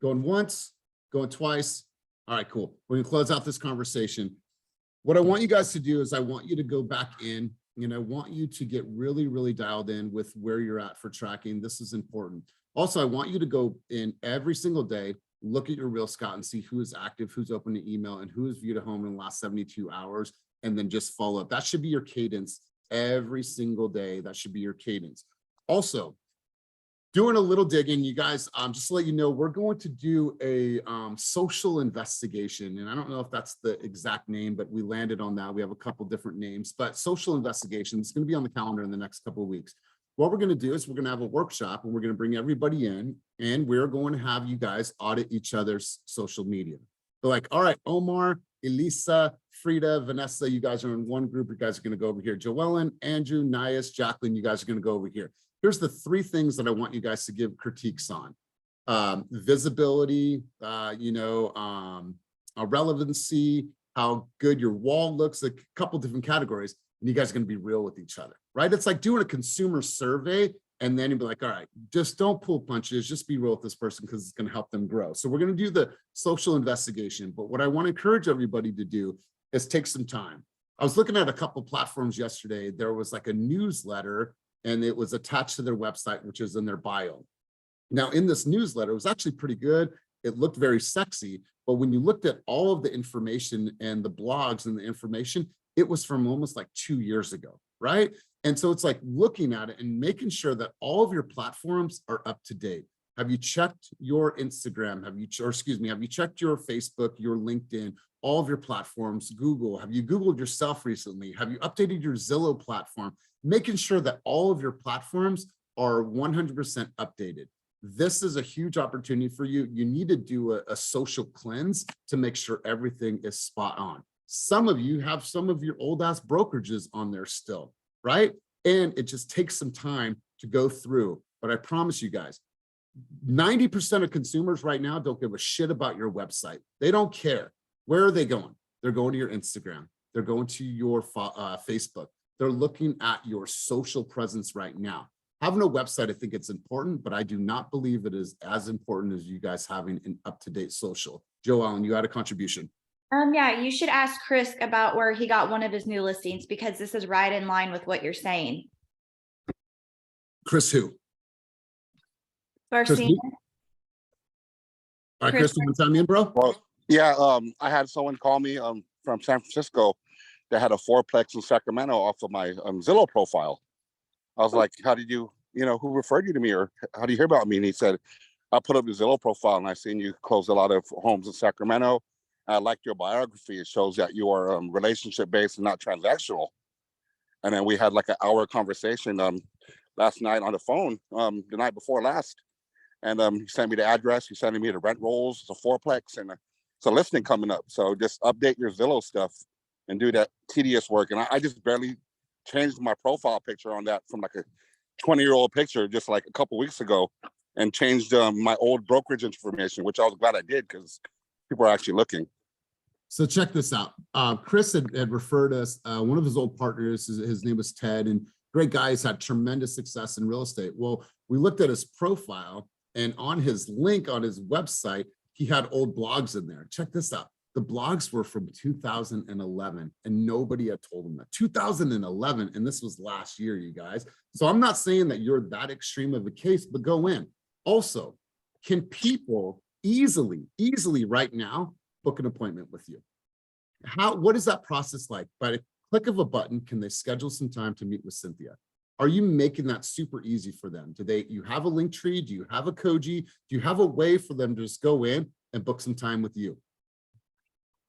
Going once, going twice. All right, cool. We're going to close out this conversation. What I want you guys to do is I want you to go back in, and I want you to get really, really dialed in with where you're at for tracking. This is important. Also, I want you to go in every single day, look at your Real Scout and see who is active, who's open to email, and who has viewed a home in the last 72 hours, and then just follow up. That should be your cadence every single day. That should be your cadence. Also, doing a little digging, you guys, just to let you know, we're going to do a social investigation. And I don't know if that's the exact name, but we landed on that. We have a couple different names, but social investigation is going to be on the calendar in the next couple of weeks. What we're going to do is we're going to have a workshop and we're going to bring everybody in and we're going to have you guys audit each other's social media. They're like, all right, Omar, Elisa, Frida, Vanessa, you guys are in one group. You guys are going to go over here. Joellen, Andrew, Nias, Jacqueline, you guys are going to go over here. Here's the 3 things that I want you guys to give critiques on. Visibility, relevancy, how good your wall looks, a couple different categories, and you guys are going to be real with each other, right? It's like doing a consumer survey, and then you'd be like, all right, just don't pull punches, just be real with this person because it's going to help them grow. So we're going to do the social investigation, but what I want to encourage everybody to do is take some time. I was looking at a couple platforms yesterday. There was like a newsletter and it was attached to their website, which is in their bio. Now in this newsletter, it was actually pretty good. It looked very sexy, but when you looked at all of the information and the blogs and the information, it was from almost like 2 years ago, right? And so it's like looking at it and making sure that all of your platforms are up to date. Have you checked your Instagram? Have you checked your Facebook, your LinkedIn, all of your platforms, Google? Have you Googled yourself recently? Have you updated your Zillow platform? Making sure that all of your platforms are 100% updated. This is a huge opportunity for you. You need to do a social cleanse to make sure everything is spot on. Some of you have some of your old ass brokerages on there still, right? And it just takes some time to go through. But I promise you guys, 90% of consumers right now don't give a shit about your website. They don't care. Where are they going? They're going to your Instagram. They're going to your Facebook. They're looking at your social presence right now. Having a website, I think it's important, but I do not believe it is as important as you guys having an up-to-date social. Joellen, you had a contribution. Yeah, you should ask Chris about where he got one of his new listings because this is right in line with what you're saying. Chris who? Garcia. All right, Chris, you want to chime in, bro? Well, yeah, I had someone call me from San Francisco that had a 4-plex in Sacramento off of my Zillow profile. I was like, how did you, who referred you to me, or how do you hear about me? And he said, I put up the Zillow profile and I seen you close a lot of homes in Sacramento. I liked your biography. It shows that you are relationship based and not transactional. And then we had like an hour conversation last night on the phone, the night before last. And he sent me the address. He sent me the rent rolls. It's a 4-plex and it's a listing coming up. So just update your Zillow stuff and do that tedious work. And I just barely changed my profile picture on that from like a 20-year-old picture just like a couple weeks ago, and changed my old brokerage information, which I was glad I did because people are actually looking. So check this out. Chris had referred us, one of his old partners, his name was Ted, and great guy. He's had tremendous success in real estate. Well, we looked at his profile, and on his link on his website, he had old blogs in there. Check this out. The blogs were from 2011 and nobody had told him that. 2011, and this was last year, you guys. So I'm not saying that you're that extreme of a case, but go in. Also, can people easily right now book an appointment with you? What is that process like? By the click of a button, can they schedule some time to meet with Cynthia? Are you making that super easy for them? You have a link tree? Do you have a Koji? Do you have a way for them to just go in and book some time with you?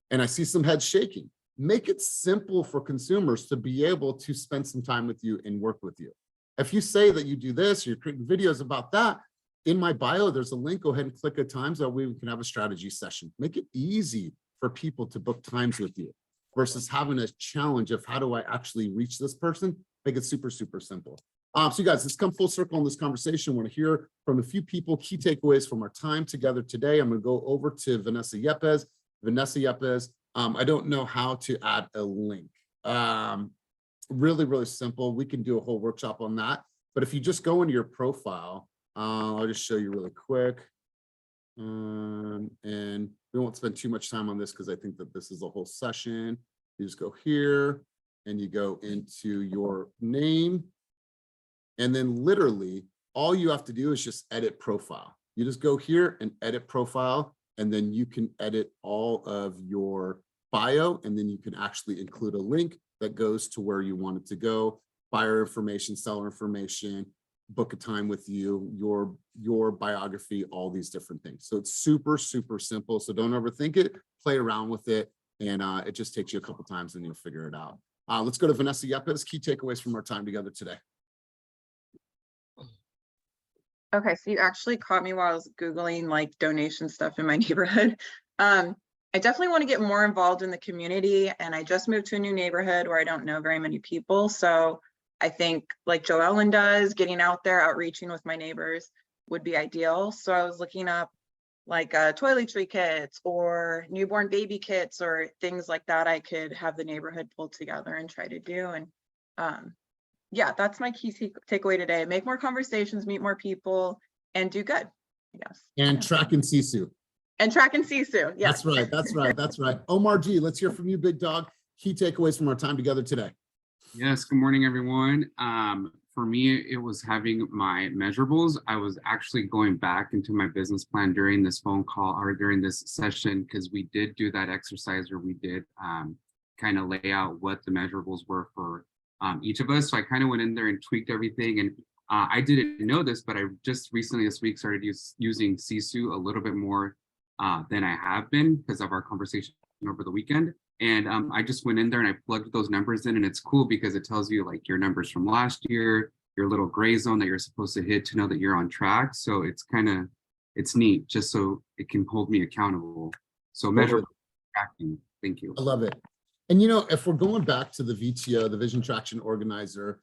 And I see some heads shaking. Make it simple for consumers to be able to spend some time with you and work with you. If you say that you do this, you're creating videos about that, in my bio, there's a link. Go ahead and click a time so we can have a strategy session. Make it easy for people to book times with you versus having a challenge of how do I actually reach this person? Make it super, super simple. So you guys, let's come full circle in this conversation. I want to hear from a few people, key takeaways from our time together today. I'm going to go over to Vanessa Yepes. Vanessa Yepes, I don't know how to add a link. Really, really simple. We can do a whole workshop on that. But if you just go into your profile, I'll just show you really quick. And we won't spend too much time on this because I think that this is a whole session. You just go here and you go into your name. And then literally all you have to do is just edit profile. You just go here and edit profile, and then you can edit all of your bio, and then you can actually include a link that goes to where you want it to go. Buyer information, seller information, book a time with you, your biography, all these different things. So it's super, super simple. So don't overthink it, play around with it. And it just takes you a couple times and you'll figure it out. Let's go to Vanessa Yepes. Key takeaways from our time together today. Okay, so you actually caught me while I was Googling like donation stuff in my neighborhood. I definitely want to get more involved in the community, and I just moved to a new neighborhood where I don't know very many people. So I think like Joellen does, getting out there, outreaching with my neighbors would be ideal. So I was looking up like toiletry kits or newborn baby kits or things like that I could have the neighborhood pull together and try to do. And yeah, that's my key takeaway today. Make more conversations, meet more people, and do good, I guess. And track and Sisu. And track and Sisu, yeah. That's right, that's right, that's right. Omar G, let's hear from you, big dog. Key takeaways from our time together today. Yes, good morning, everyone. For me, it was having my measurables. I was actually going back into my business plan during this phone call or during this session, because we did do that exercise where we did kind of lay out what the measurables were for each of us. So I kind of went in there and tweaked everything. And I didn't know this, but I just recently this week started using Sisu a little bit more than I have been because of our conversation over the weekend. And I just went in there and I plugged those numbers in, and it's cool because it tells you like your numbers from last year, your little gray zone that you're supposed to hit to know that you're on track. So it's neat just so it can hold me accountable. So measure tracking. Thank you. I love it. And you know, if we're going back to the VTO, the Vision Traction Organizer,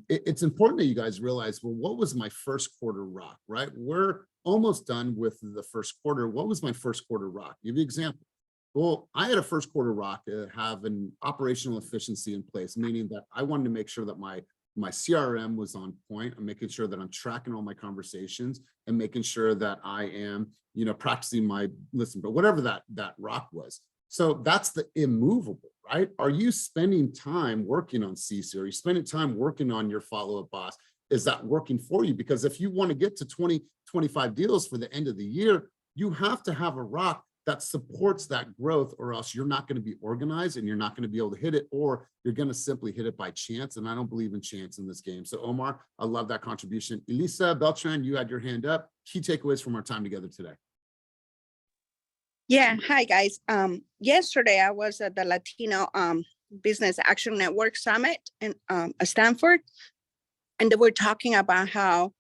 it's important that you guys realize, well, what was my first quarter rock, right? We're almost done with the first quarter. What was my first quarter rock? Give you an example. Well, I had a first quarter rock to have an operational efficiency in place, meaning that I wanted to make sure that my CRM was on point. I'm making sure that I'm tracking all my conversations and making sure that I am, you know, practicing my listen, but whatever that rock was. So that's the immovable, right? Are you spending time working on Sisu? Are you spending time working on your follow-up boss? Is that working for you? Because if you want to get to 20, 25 deals for the end of the year, you have to have a rock that supports that growth, or else you're not going to be organized and you're not going to be able to hit it, or you're going to simply hit it by chance. And I don't believe in chance in this game. So Omar, I love that contribution. Elisa Beltran, you had your hand up. Key takeaways from our time together today. Yeah, hi guys. Yesterday I was at the Latino Business Action Network Summit in Stanford, and they were talking about how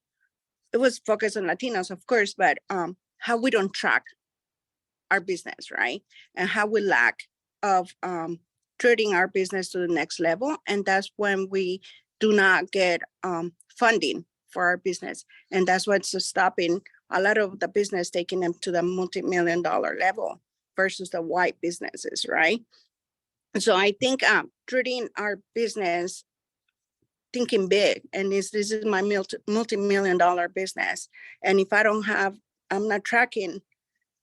it was focused on Latinos, of course, but how we don't track our business, right? And how we lack of treating our business to the next level. And that's when we do not get funding for our business. And that's what's stopping a lot of the business, taking them to the multi-million-dollar level versus the white businesses, right? So I think treating our business, thinking big, and this is my multi-million-dollar business. And if I don't have, I'm not tracking,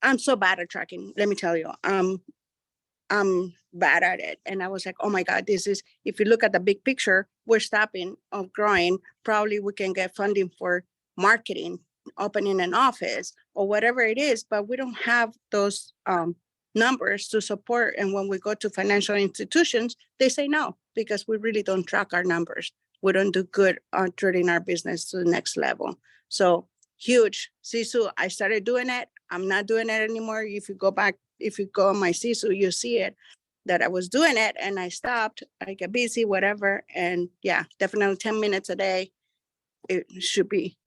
I'm so bad at tracking, let me tell you, I'm bad at it. And I was like, oh my God, this is, if you look at the big picture, we're stopping of growing. Probably we can get funding for marketing, opening an office or whatever it is, but we don't have those numbers to support. And when we go to financial institutions, they say no, because we really don't track our numbers. We don't do good on treating our business to the next level. So huge. Sisu, I started doing it. I'm not doing it anymore. If you go back, if you go on my Sisu, you see it, that I was doing it and I stopped. I get busy, whatever. And yeah, definitely 10 minutes a day, it should be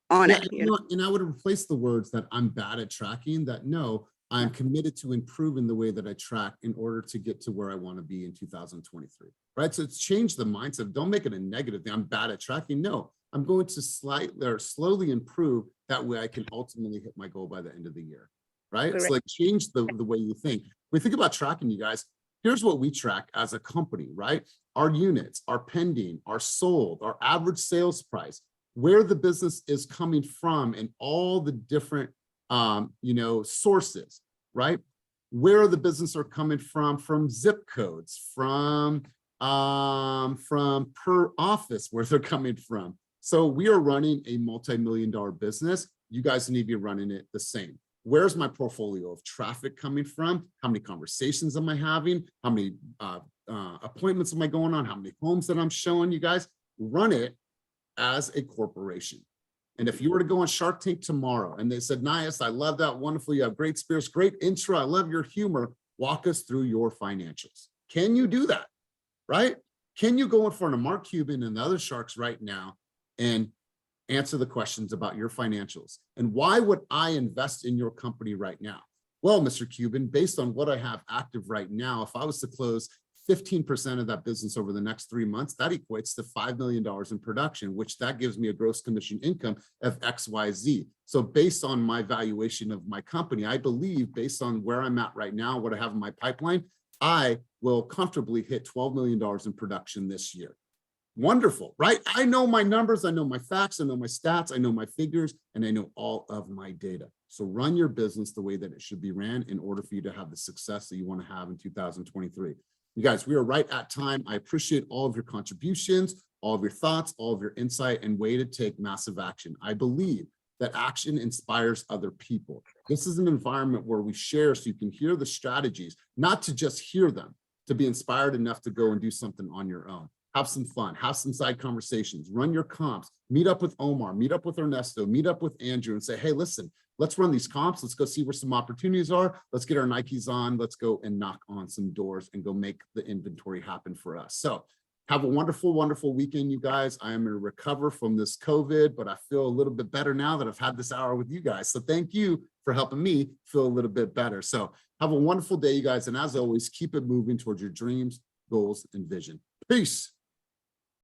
on it. You know, and I would replace the words that I'm bad at tracking, that no, I'm committed to improving the way that I track in order to get to where I want to be in 2023, right? So it's changed the mindset. Don't make it a negative thing. I'm bad at tracking. No, I'm going to slightly or slowly improve. That way I can ultimately hit my goal by the end of the year, right? Correct. It's like change the way you think. When we think about tracking, you guys, here's what we track as a company, right? Our units, our pending, our sold, our average sales price, where the business is coming from, and all the different sources, right? Where the business are coming from zip codes, from per office, where they're coming from. So we are running a multi-million-dollar business. You guys need to be running it the same. Where's my portfolio of traffic coming from? How many conversations am I having? How many appointments am I going on? How many homes that I'm showing? You guys run it as a corporation. And if you were to go on Shark Tank tomorrow and they said, Nias, I love that. Wonderful. You have great spirits, great intro. I love your humor. Walk us through your financials. Can you do that? Right? Can you go in front of Mark Cuban and the other sharks right now and answer the questions about your financials? And why would I invest in your company right now? Well, Mr. Cuban, based on what I have active right now, if I was to close 15% of that business over the next 3 months, that equates to $5 million in production, which that gives me a gross commission income of XYZ. So based on my valuation of my company, I believe based on where I'm at right now, what I have in my pipeline, I will comfortably hit $12 million in production this year. Wonderful, right? I know my numbers, I know my facts, I know my stats, I know my figures, and I know all of my data. So run your business the way that it should be ran in order for you to have the success that you want to have in 2023. You guys, we are right at time. I appreciate all of your contributions, all of your thoughts, all of your insight, and way to take massive action. I believe that action inspires other people. This is an environment where we share so you can hear the strategies, not to just hear them, to be inspired enough to go and do something on your own. Have some fun, have some side conversations, run your comps, meet up with Omar, meet up with Ernesto, meet up with Andrew and say, hey, listen, let's run these comps. Let's go see where some opportunities are. Let's get our Nikes on. Let's go and knock on some doors and go make the inventory happen for us. So have a wonderful, wonderful weekend, you guys. I am going to recover from this COVID, but I feel a little bit better now that I've had this hour with you guys. So thank you for helping me feel a little bit better. So have a wonderful day, you guys. And as always, keep it moving towards your dreams, goals, and vision. Peace.